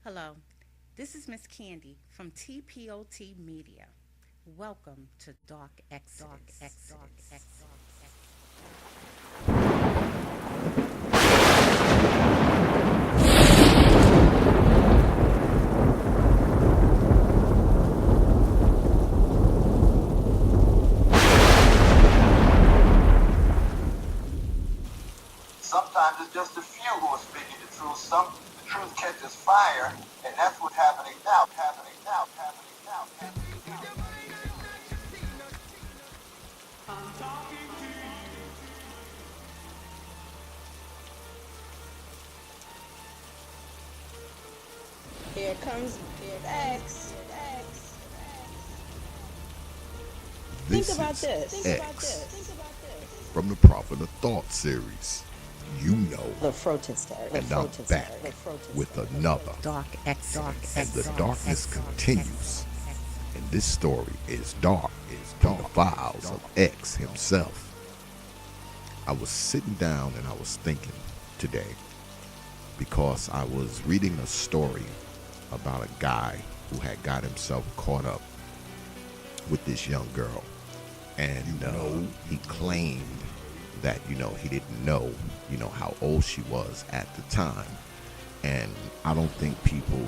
Hello, this is Miss Candy from TPOT Media. Welcome to Dark Exodus. Sometimes it's just a few who are speaking the truth. The truth catches fire, and that's what's happening now. Happening now. Happening now. Happening now. Here comes X. Think This about is this. X from the Prophet of Thought series. You know, The Frotistary. and I'm back with another. Dark Exodus. And the darkness continues. And this story is dark. From the files of X himself. I was sitting down and I was thinking today because I was reading a story about a guy who had got himself caught up with this young girl. And he claimed that, he didn't know, how old she was at the time. And I don't think people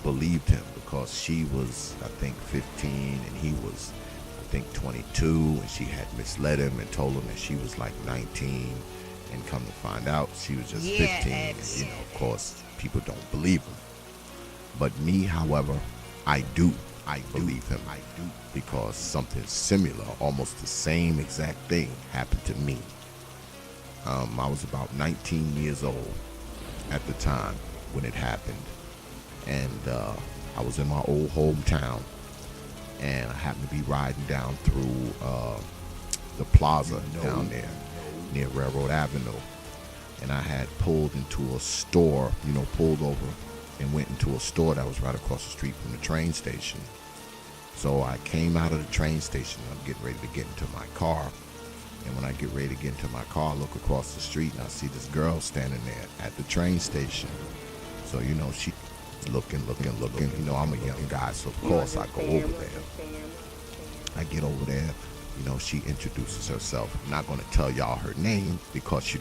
believed him because she was, I think, 15 and he was, I think, 22, and she had misled him and told him that she was like 19, and come to find out she was just 15. X. Of course, people don't believe him. But me, however, I do. I believe him. I do. Because something similar, almost the same exact thing, happened to me. I was about 19 years old at the time when it happened. And I was in my old hometown. And I happened to be riding down through the plaza down there near Railroad Avenue. And I had pulled into a store, pulled over and went into a store that was right across the street from the train station. So I came out of the train station. I'm getting ready to get into my car. And when I get ready to get into my car, I look across the street and I see this girl standing there at the train station. So, she looking. I'm a young guy, so of course I go over there. I get over there. She introduces herself. I'm not going to tell y'all her name because,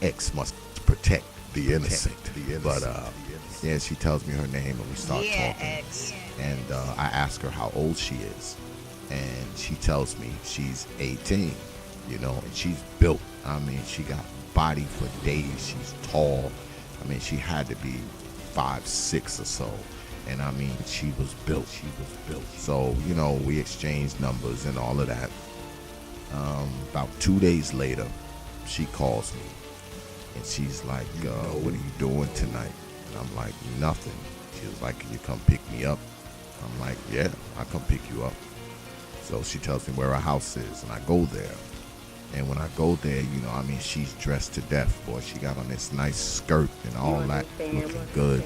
X must protect the innocent. But, yeah, she tells me her name and we start talking. X. And I ask her how old she is. And she tells me she's 18, and she's built. I mean, she got body for days. She's tall. I mean, she had to be 5'6" or so. And I mean, she was built. So, we exchanged numbers and all of that. About 2 days later, she calls me. And she's like, what are you doing tonight? And I'm like, nothing. She was like, can you come pick me up? I'm like, yeah, I'll come pick you up. So she tells me where her house is, and I go there. And when I go there, she's dressed to death, boy. She got on this nice skirt and all that, looking good.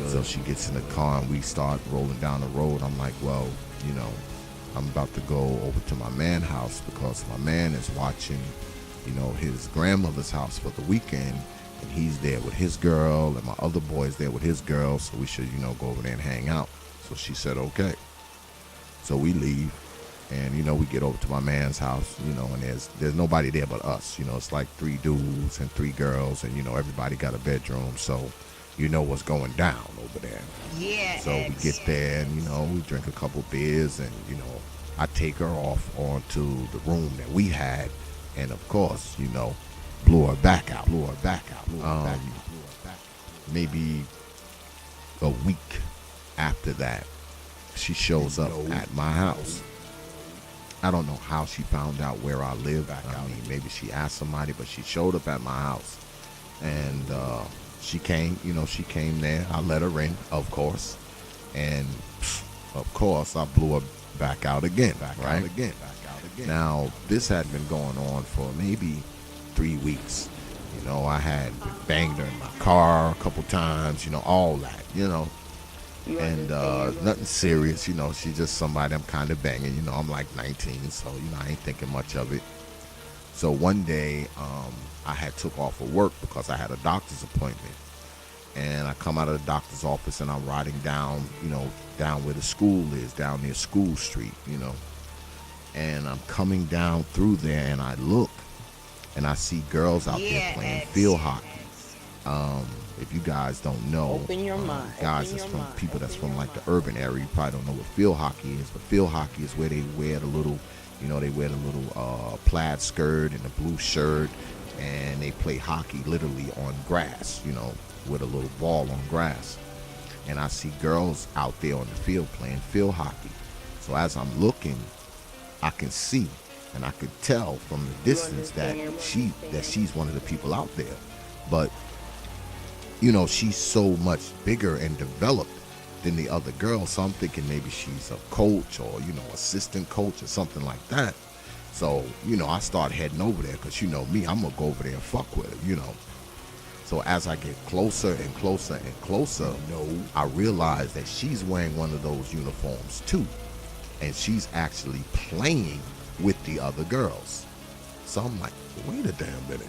So she gets in the car, and we start rolling down the road. I'm like, well, I'm about to go over to my man's house because my man is watching, his grandmother's house for the weekend. And he's there with his girl, and my other boy's there with his girl, so we should, go over there and hang out. So she said, okay. So we leave, and, we get over to my man's house, and there's nobody there but us. It's like 3 dudes and 3 girls, and, everybody got a bedroom, so you know what's going down over there. Yeah. So we get there, and, we drink a couple beers, and, I take her off onto the room that we had, and, of course, blew her back out. Maybe a week after that, she shows up at my house. I don't know how she found out where I live. I mean, maybe she asked somebody, but she showed up at my house. And she came there. I let her in, of course. And, of course, I blew her back out again. Now, this had been going on for maybe 3 weeks. I had banged her in my car a couple times, all that, and nothing serious, she's just somebody I'm kind of banging, I'm like 19, so, I ain't thinking much of it. So one day, I had took off of work because I had a doctor's appointment. And I come out of the doctor's office and I'm riding down, down where the school is, down near School Street, And I'm coming down through there and I look and I see girls out there playing field hockey. If you guys don't know, Open your mind. guys that's from people that's from like the urban area, you probably don't know what field hockey is. But field hockey is where they wear the little, plaid skirt and the blue shirt, and they play hockey literally on grass, with a little ball on grass. And I see girls out there on the field playing field hockey. So as I'm looking, I can see and I could tell from the distance that she's one of the people out there. But she's so much bigger and developed than the other girls. So I'm thinking maybe she's a coach or, assistant coach or something like that. So, I start heading over there because, me, I'm going to go over there and fuck with her, So as I get closer and closer and closer, I realize that she's wearing one of those uniforms too. And she's actually playing with the other girls. So I'm like, wait a damn minute.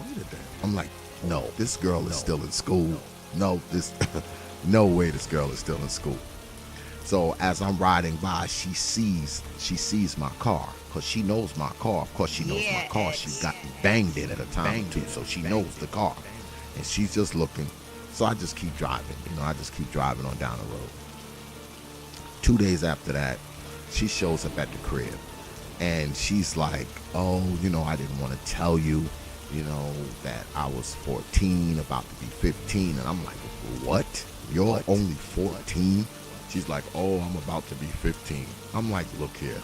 I'm like, no, this girl is still in school. No, no way this girl is still in school. So as I'm riding by, she sees my car, because she knows my car. Of course she knows my car. She's gotten banged in at a time too, so she knows the car. And she's just looking. So I just keep driving. I just keep driving on down the road. 2 days after that, she shows up at the crib. And she's like, oh, I didn't want to tell you, that I was 14, about to be 15. And I'm like, what? You're only 14? She's like, oh, I'm about to be 15. I'm like, look here.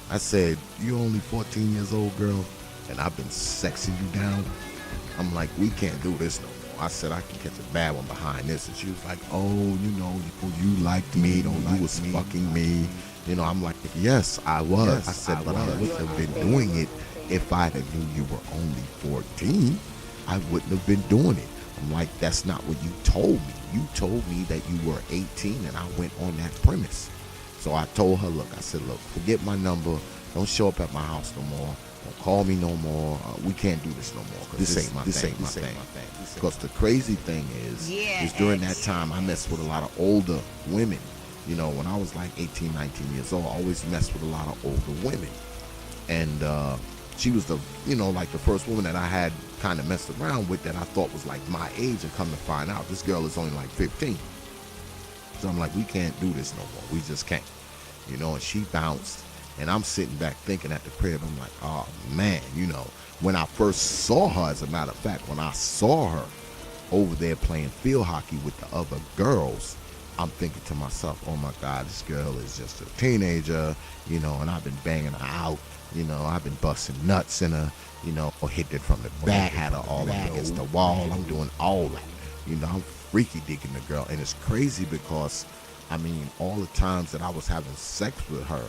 I said, you're only 14 years old, girl, and I've been sexing you down. I'm like, we can't do this no more. I said, I can catch a bad one behind this. And she was like, oh, you liked me. You was fucking me. I'm like, yes, I was. Yes, I said, but I wouldn't have been doing it if I had knew you were only 14. I wouldn't have been doing it. I'm like, that's not what you told me. You told me that you were 18, and I went on that premise. So I told her, look, forget my number. Don't show up at my house no more. Don't call me no more. We can't do this no more. This ain't my thing. Because the crazy thing is during that time, I messed with a lot of older women. When I was like 18, 19 years old, I always messed with a lot of older women. And she was the first woman that I had kind of messed around with that I thought was like my age, and come to find out, this girl is only like 15. So I'm like, we can't do this no more. We just can't. And she bounced, and I'm sitting back thinking at the crib, I'm like, oh man, when I first saw her, as a matter of fact, when I saw her over there playing field hockey with the other girls, I'm thinking to myself, oh my God, this girl is just a teenager, and I've been banging her out, I've been busting nuts in her, or hit it from the back, had her all up against the wall. I'm doing all that, I'm freaky digging the girl. And it's crazy because, all the times that I was having sex with her,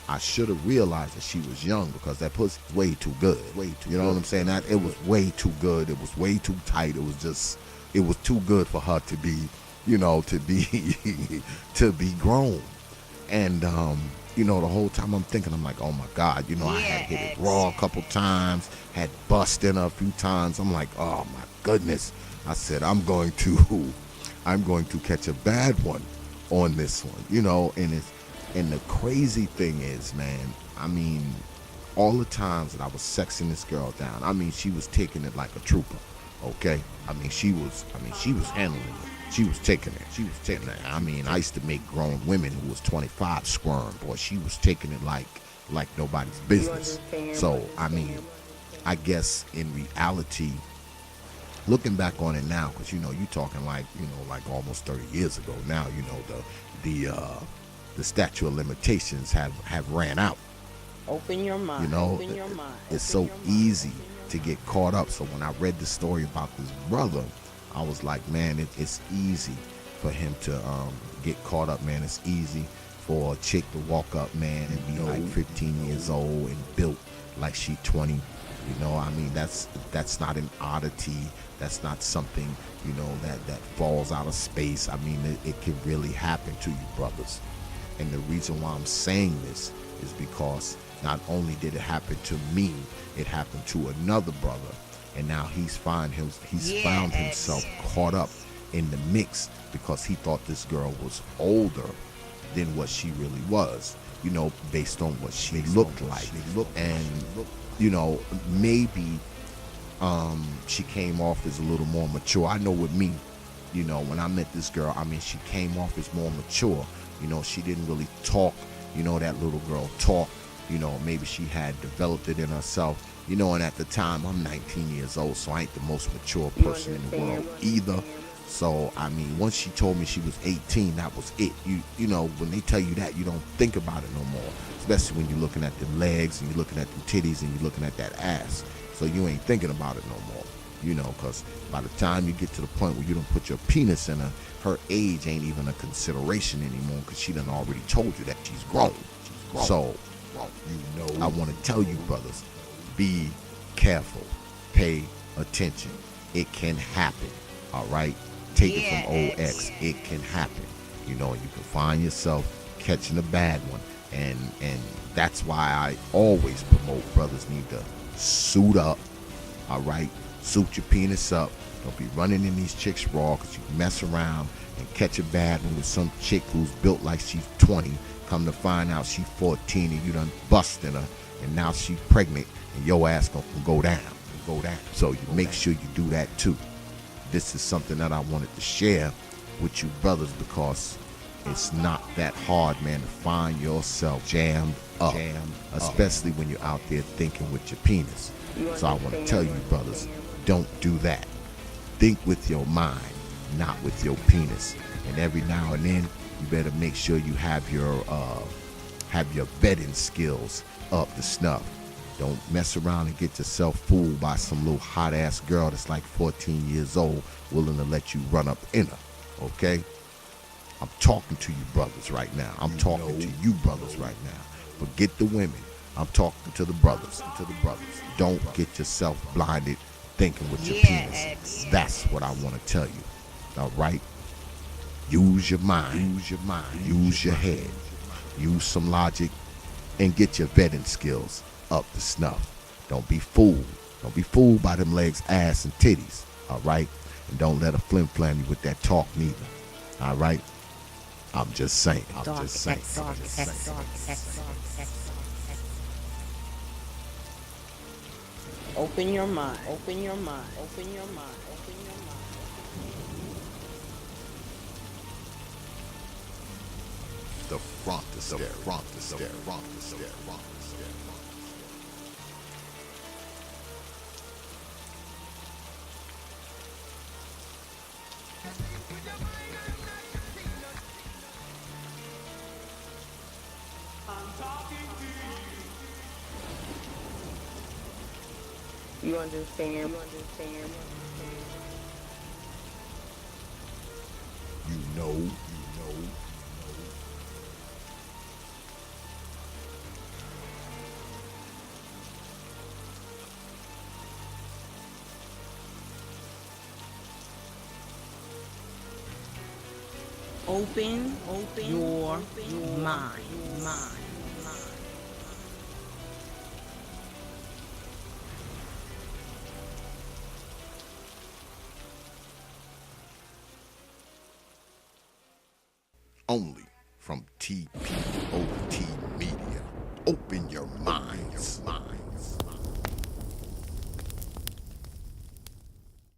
I should have realized that she was young, because that pussy was way too good. You know what I'm saying? That it was way too good. It was way too tight. It was too good for her to be, to be grown. And the whole time I'm thinking, I'm like, oh my God, I had hit it raw a couple times, had busted her a few times. I'm like, oh my goodness. I said, I'm going to catch a bad one on this one, and the crazy thing is, man, all the times that I was sexing this girl down, she was taking it like a trooper, okay? She was handling it. She was taking it. I used to make grown women who was 25 squirm. Boy, she was taking it like nobody's business. So, I guess in reality, looking back on it now, because, you talking like almost 30 years ago now, the statute of limitations have ran out. Open your mind. Open your mind. It's so easy to get caught up. So when I read the story about this brother, I was like, man, it's easy for him to get caught up, man. It's easy for a chick to walk up, man, and be like 15 years old and built like she 20. That's not an oddity. That's not something, that falls out of space. It can really happen to you, brothers. And the reason why I'm saying this is because not only did it happen to me, it happened to another brother. And now he's found himself caught up in the mix because he thought this girl was older than what she really was, based on what she looked like. And, maybe she came off as a little more mature. I know with me, when I met this girl, she came off as more mature. She didn't really talk, that little girl talk. Maybe she had developed it in herself. And at the time, I'm 19 years old, so I ain't the most mature person in the world either. So, once she told me she was 18, that was it. When they tell you that, you don't think about it no more. Especially when you're looking at the legs and you're looking at the titties and you're looking at that ass. So you ain't thinking about it no more, because by the time you get to the point where you don't put your penis in her age ain't even a consideration anymore because she done already told you that she's grown. So, I want to tell you, brothers, be careful. Pay attention. It can happen, all right? Take it from old X. It can happen. You can find yourself catching a bad one. And that's why I always promote brothers need to suit up, all right? Suit your penis up. Don't be running in these chicks raw because you mess around and catch a bad one with some chick who's built like she's 20. Come to find out she's 14 and you done busted her and now she's pregnant and your ass gonna go down. So you make sure you do that too. This is something that I wanted to share with you brothers because it's not that hard, man, to find yourself jammed up, especially when you're out there thinking with your penis. So I want to tell you, brothers, don't do that. Think with your mind, not with your penis. And every now and then, you better make sure you have your vetting skills up to snuff. Don't mess around and get yourself fooled by some little hot ass girl that's like 14 years old, willing to let you run up in her. Okay? I'm talking to you brothers right now. I'm talking to you brothers right now. Forget the women. I'm talking to the brothers. Don't get yourself blinded thinking with your penis. That's what I want to tell you. All right? Use your mind. Use your head. Use some logic and get your vetting skills up to snuff. Don't be fooled. Don't be fooled by them legs, ass, and titties. All right? And don't let her flim-flam you with that talk neither. All right? I'm just saying. Open your mind. The frontistery. You understand? You know. Open your mind. Only from TPOT Media. Open your minds.